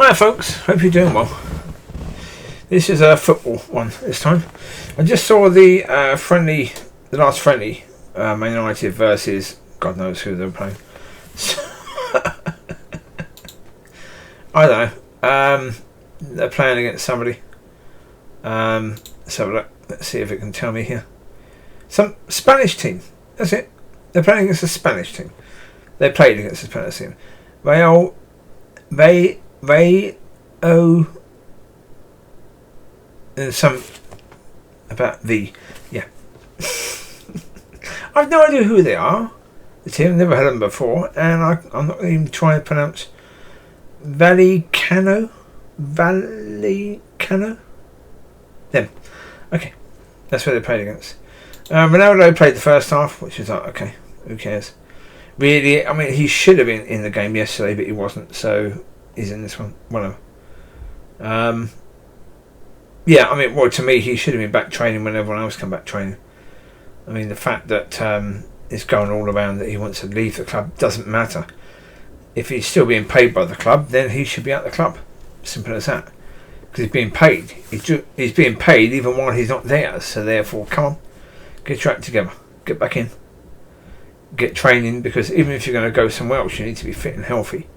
Hi folks, hope you're doing well. This is a football one this time. I just saw the last friendly, Man United versus God knows who they were playing. I don't know. They're playing against somebody. So let's see if it can tell me here. Some Spanish team. That's it. They're playing against a Spanish team. They played against a Spanish team. Rayo some about the I've no idea who they are. The team, never heard them before, and I'm not even trying to pronounce Vallecano. Them. Okay, that's where they played against. Ronaldo played the first half, which is like, okay, who cares? Really, I mean, he should have been in the game yesterday, but he wasn't, so he's in this one. Whatever. Yeah, I mean, well, to me, he should have been back training when everyone else come back training. I mean, the fact that it's going all around that he wants to leave the club doesn't matter. If he's still being paid by the club, then he should be at the club. Simple as that. Because he's being paid. He's being paid even while he's not there. So therefore, come on, get your act together. Get back in. Get training, because even if you're going to go somewhere else, you need to be fit and healthy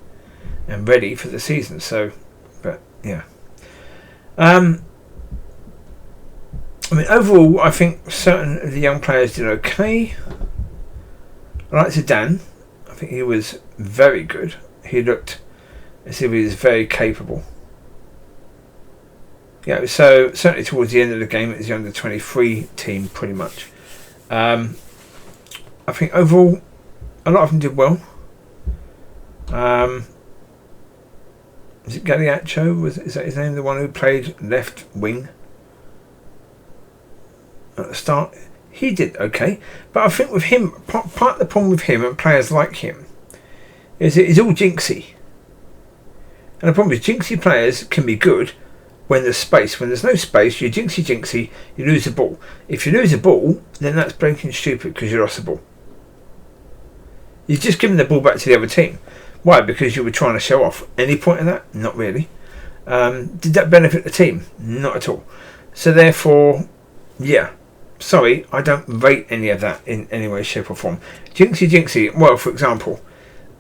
and ready for the season. So, but yeah. I mean, overall, I think certain of the young players did okay. I liked Zidane. I think he was very good. He looked as if he was very capable. Yeah, so certainly towards the end of the game, it was the under-23 team, pretty much. I think overall, a lot of them did well. Is it Galliacho? Is that his name? The one who played left wing at the start? He did okay, but I think with him, part of the problem with him and players like him is it is all jinxy. And the problem is jinxy players can be good when there's space. When there's no space, you're jinxy, you lose the ball. If you lose the ball, then that's blinking stupid because you lost the ball. You're just giving the ball back to the other team. Why? Because you were trying to show off. Any point in that? Not really. Did that benefit the team? Not at all. So therefore, yeah. Sorry, I don't rate any of that in any way, shape or form. Jinxy. Well, for example,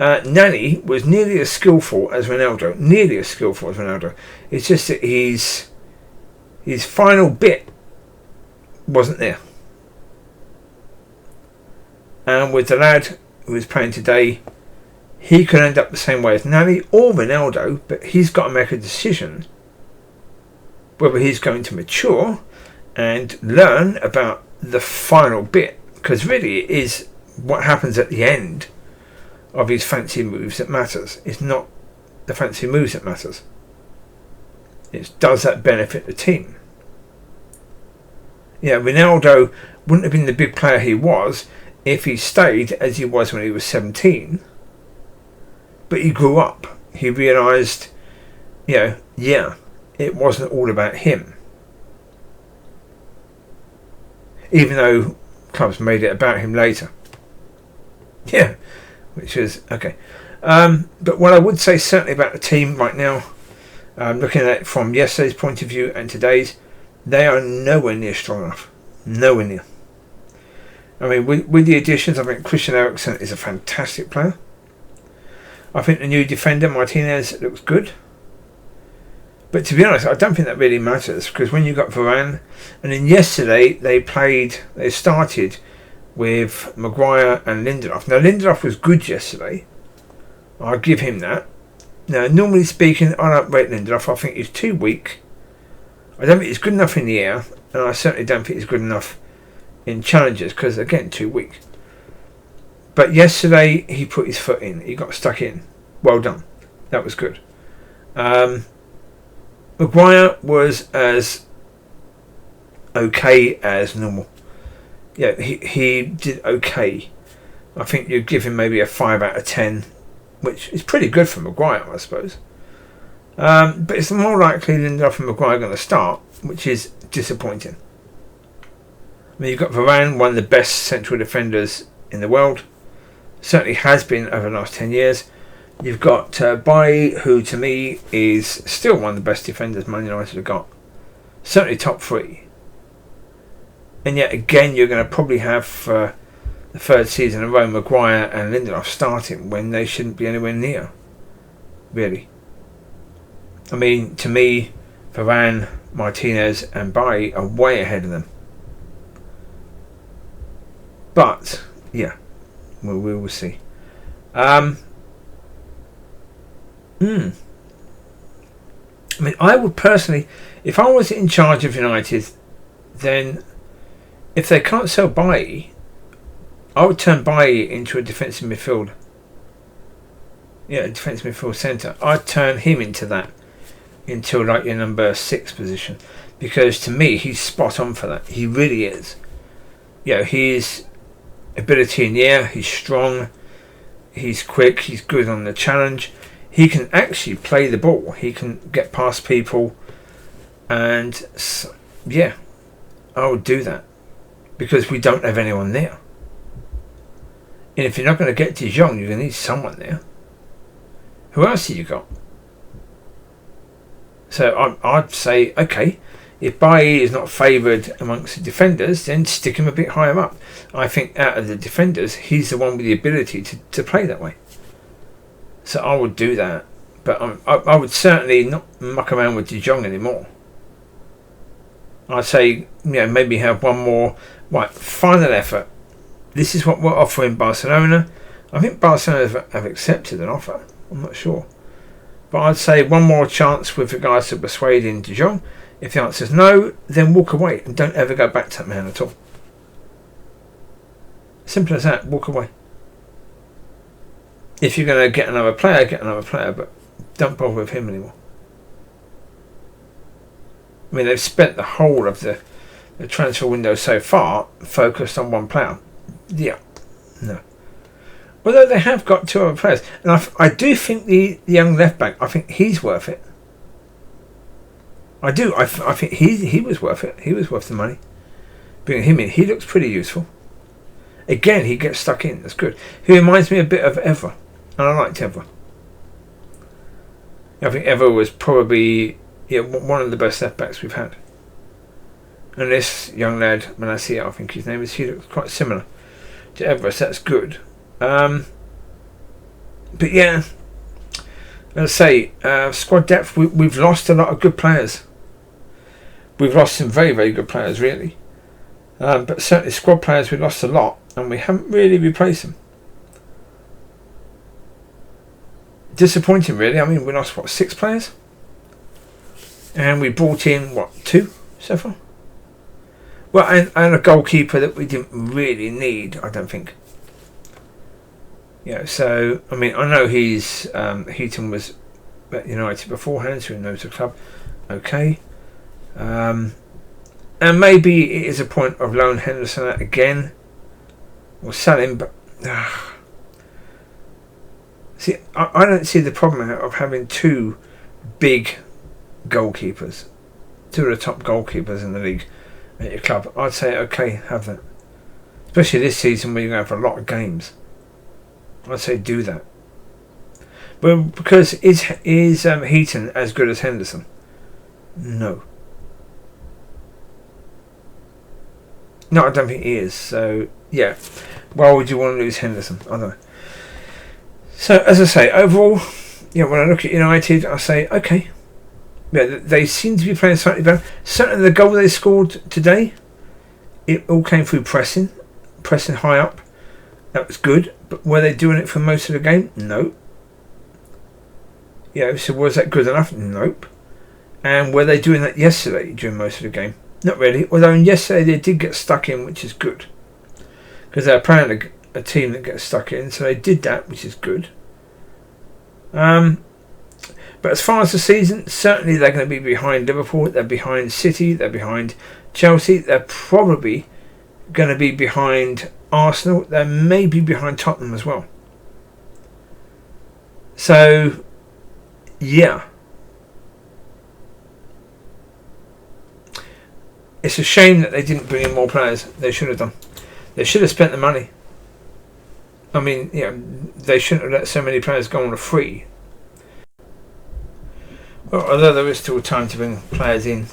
Nani was nearly as skillful as Ronaldo. It's just that his final bit wasn't there. And with the lad who is playing today, he could end up the same way as Nani or Ronaldo, but he's got to make a decision whether he's going to mature and learn about the final bit, because really it is what happens at the end of his fancy moves that matters. It's not the fancy moves that matters. It's does that benefit the team? Yeah, Ronaldo wouldn't have been the big player he was if he stayed as he was when he was 17. But he grew up. He realised, it wasn't all about him. Even though clubs made it about him later. Yeah, which is okay. But what I would say certainly about the team right now, looking at it from yesterday's point of view and today's, they are nowhere near strong enough. Nowhere near. I mean, with the additions, I think Christian Eriksen is a fantastic player. I think the new defender, Martinez, looks good. But to be honest, I don't think that really matters, because when you got Varane, and then yesterday they started with Maguire and Lindelof. Now Lindelof was good yesterday. I'll give him that. Now, normally speaking, I don't rate Lindelof. I think he's too weak. I don't think he's good enough in the air, and I certainly don't think he's good enough in challenges, because again, too weak. But yesterday he put his foot in. He got stuck in. Well done. That was good. Maguire was as okay as normal. Yeah, he did okay. I think you'd give him maybe a 5 out of 10, which is pretty good for Maguire, I suppose. But it's more likely Lindelof and Maguire are going to start, which is disappointing. I mean, you've got Varane, one of the best central defenders in the world. Certainly has been over the last 10 years. You've got Bailly, who to me is still one of the best defenders Man United have got. Certainly top 3. And yet again, you're going to probably have the 3rd season in a row Maguire and Lindelof starting when they shouldn't be anywhere near. Really. I mean, to me, Varane, Martinez and Bailly are way ahead of them. But, yeah, we will see. I mean, I would personally, if I was in charge of United, then if they can't sell Bailly, I would turn Bailly into a defensive midfielder. Yeah, a defensive midfield centre. I'd turn him into that, into like your number 6 position, because to me he's spot on for that. He really is. You know, his ability in the air, he's strong, he's quick, he's good on the challenge. He can actually play the ball. He can get past people, and yeah, I would do that because we don't have anyone there. And if you're not going to get De Jong, you're going to need someone there. Who else have you got? So I'd say, okay, if Bailly is not favoured amongst the defenders, then stick him a bit higher up. I think out of the defenders, he's the one with the ability to play that way. So I would do that. But I would certainly not muck around with De Jong anymore. I'd say, maybe have one more final effort. This is what we're offering Barcelona. I think Barcelona have accepted an offer. I'm not sure. But I'd say one more chance with regards to persuading De Jong. If the answer is no, then walk away and don't ever go back to that man at all. Simple as that. Walk away. If you're going to get another player, but don't bother with him anymore. I mean, they've spent the whole of the transfer window so far focused on one player. Yeah, no. Although they have got 2 other players. And I do think the young left back, I think he's worth it. I do. I think he was worth it. He was worth the money. Bringing him in, he looks pretty useful. Again, he gets stuck in. That's good. He reminds me a bit of Evra. And I liked Evra. I think Evra was probably one of the best left backs we've had. And this young lad, Mariah, I think his name is, he looks quite similar to Evra, so that's good. But yeah, let's say squad depth. We've lost a lot of good players. We've lost some very, very good players, really. But certainly squad players, we lost a lot, and we haven't really replaced them. Disappointing, really. I mean, we lost 6 players, and we brought in 2 so far. Well, and a goalkeeper that we didn't really need, I don't think. So I mean, I know Heaton was at United beforehand, so he knows the club. Okay, and maybe it is a point of loan Henderson out again, or sell him, but. See, I don't see the problem of having 2 big goalkeepers, 2 of the top goalkeepers in the league at your club. I'd say, okay, have that. Especially this season where you're going to have a lot of games. I'd say do that. Well, because is Heaton as good as Henderson? No. No, I don't think he is. So, yeah. Why would you want to lose Henderson? I don't know. So, as I say, overall, when I look at United, I say, okay. Yeah, they seem to be playing slightly better. Certainly the goal they scored today, it all came through pressing high up. That was good. But were they doing it for most of the game? No. So was that good enough? Nope. And were they doing that yesterday during most of the game? Not really. Although yesterday they did get stuck in, which is good. Because they're playing a team that gets stuck in, so they did that, which is good. But as far as the season, certainly they're going to be behind Liverpool, they're behind City, they're behind Chelsea, they're probably going to be behind Arsenal, they may be behind Tottenham as well. So, yeah. It's a shame that they didn't bring in more players. They should have done. They should have spent the money. I mean, they shouldn't have let so many players go on a free. Well, although there is still time to bring players in,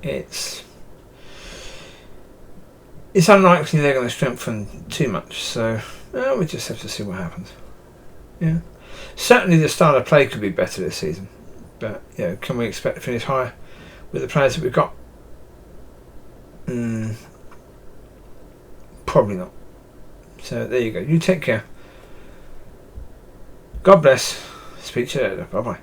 it's unlikely they're going to strengthen too much. So we just have to see what happens. Yeah, certainly the style of play could be better this season, but can we expect to finish higher with the players that we've got? Probably not. So there you go. You take care. God bless. Speak to you later. Bye bye.